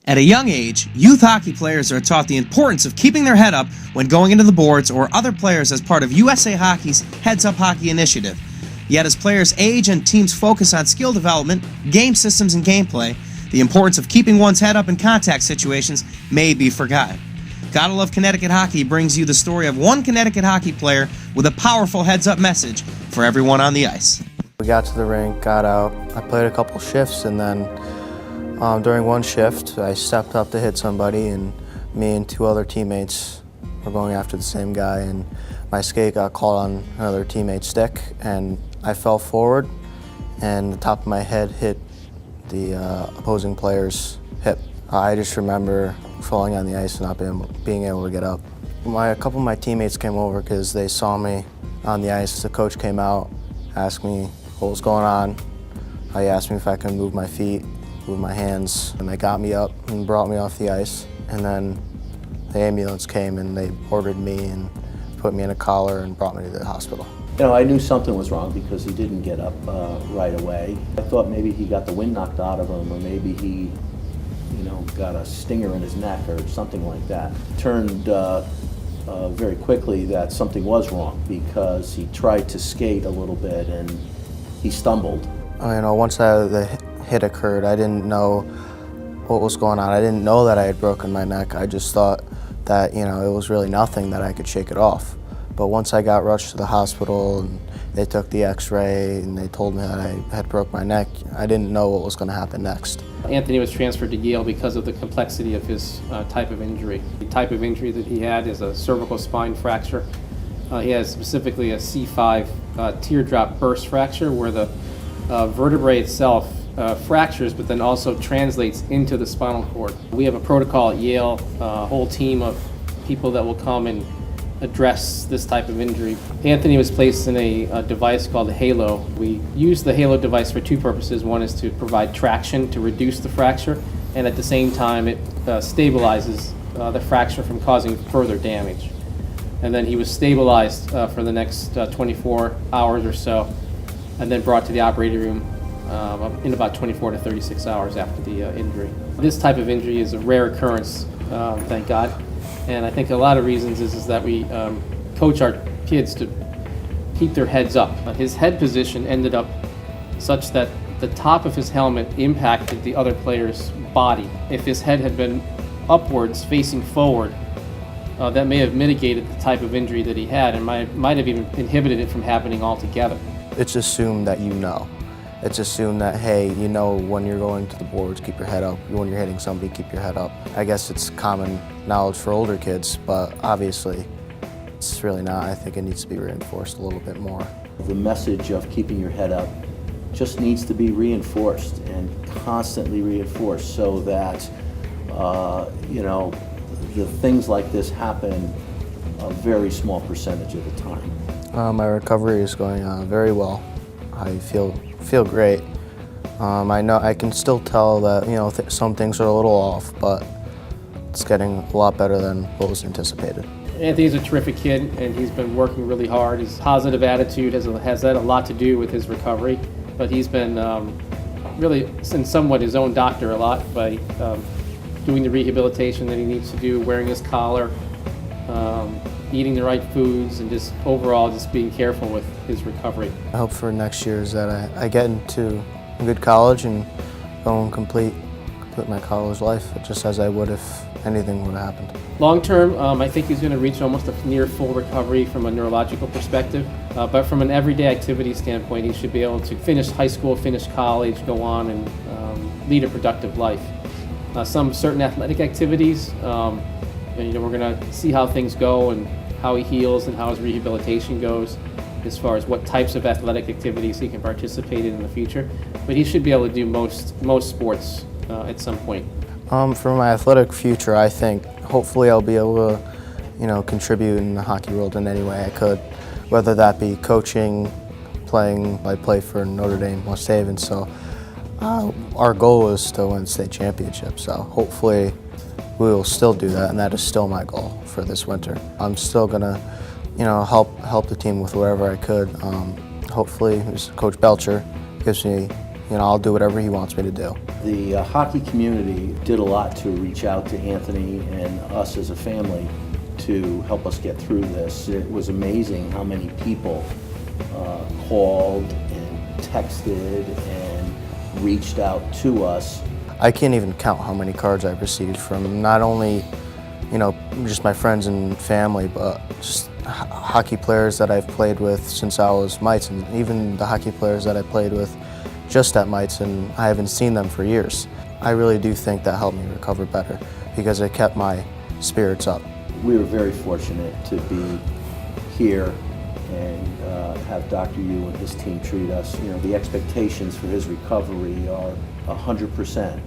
At a young age, youth hockey players are taught the importance of keeping their head up when going into the boards or other players as part of USA Hockey's Heads Up Hockey initiative. Yet as players age and teams focus on skill development, game systems, and gameplay, the importance of keeping one's head up in contact situations may be forgotten. Gotta Love Connecticut Hockey brings you the story of one Connecticut hockey player with a powerful heads-up message for everyone on the ice. We got to the rink, got out. I played a couple shifts, and then during one shift, I stepped up to hit somebody, and me and two other teammates were going after the same guy, and my skate got caught on another teammate's stick, and I fell forward, and the top of my head hit the opposing player's hip. I just remember falling on the ice and not being able to get up. A couple of my teammates came over because they saw me on the ice. The coach came out, asked me what was going on. He asked me if I could move my feet, move my hands, and they got me up and brought me off the ice. And then the ambulance came and they ordered me and put me in a collar and brought me to the hospital. You know, I knew something was wrong because he didn't get up right away. I thought maybe he got the wind knocked out of him, or maybe he, got a stinger in his neck or something like that. Turned very quickly that something was wrong because he tried to skate a little bit and he stumbled. Once the hit occurred, I didn't know what was going on. I didn't know that I had broken my neck. I just thought that, it was really nothing, that I could shake it off. But once I got rushed to the hospital and they took the x-ray and they told me that I had broke my neck, I didn't know what was going to happen next. Anthony was transferred to Yale because of the complexity of his type of injury. The type of injury that he had is a cervical spine fracture. He has specifically a C5 teardrop burst fracture where the vertebrae itself fractures but then also translates into the spinal cord. We have a protocol at Yale, a whole team of people that will come and address this type of injury. Anthony was placed in a device called the Halo. We use the Halo device for two purposes. One is to provide traction to reduce the fracture, and at the same time it stabilizes the fracture from causing further damage. And then he was stabilized for the next 24 hours or so, and then brought to the operating room in about 24 to 36 hours after the injury. This type of injury is a rare occurrence, thank God. And I think a lot of reasons is that we coach our kids to keep their heads up. His head position ended up such that the top of his helmet impacted the other player's body. If his head had been upwards, facing forward, that may have mitigated the type of injury that he had and might have even inhibited it from happening altogether. It's assumed that you know. It's assumed that, hey, when you're going to the boards, keep your head up. When you're hitting somebody, keep your head up. I guess it's common knowledge for older kids, but obviously it's really not. I think it needs to be reinforced a little bit more. The message of keeping your head up just needs to be reinforced and constantly reinforced so that, the things like this happen a very small percentage of the time. My recovery is going very well. I feel great. I can still tell that some things are a little off, but it's getting a lot better than what was anticipated. Anthony's a terrific kid, and he's been working really hard. His positive attitude has had a lot to do with his recovery, but he's been really, in somewhat, his own doctor a lot by doing the rehabilitation that he needs to do, wearing his collar, eating the right foods, and just overall just being careful with his recovery. I hope for next year is that I get into a good college and go and complete my college life, just as I would if anything would have happened. Long term, I think he's going to reach almost a near full recovery from a neurological perspective, but from an everyday activity standpoint, he should be able to finish high school, finish college, go on and lead a productive life. Some certain athletic activities, we're going to see how things go and how he heals and how his rehabilitation goes as far as what types of athletic activities he can participate in the future. But he should be able to do most sports at some point. For my athletic future, I think hopefully I'll be able to, contribute in the hockey world in any way I could, whether that be coaching, playing. I play for Notre Dame, West Haven, so our goal is to win state championship. So hopefully we will still do that, and that is still my goal for this winter. I'm still gonna, help the team with whatever I could. Hopefully, Coach Belcher gives me, I'll do whatever he wants me to do. The hockey community did a lot to reach out to Anthony and us as a family to help us get through this. It was amazing how many people called and texted and reached out to us. I can't even count how many cards I've received from not only, just my friends and family, but just hockey players that I've played with since I was mites, and even the hockey players that I played with just at mites, and I haven't seen them for years. I really do think that helped me recover better because it kept my spirits up. We were very fortunate to be here and have Dr. Yu and his team treat us. The expectations for his recovery are 100%.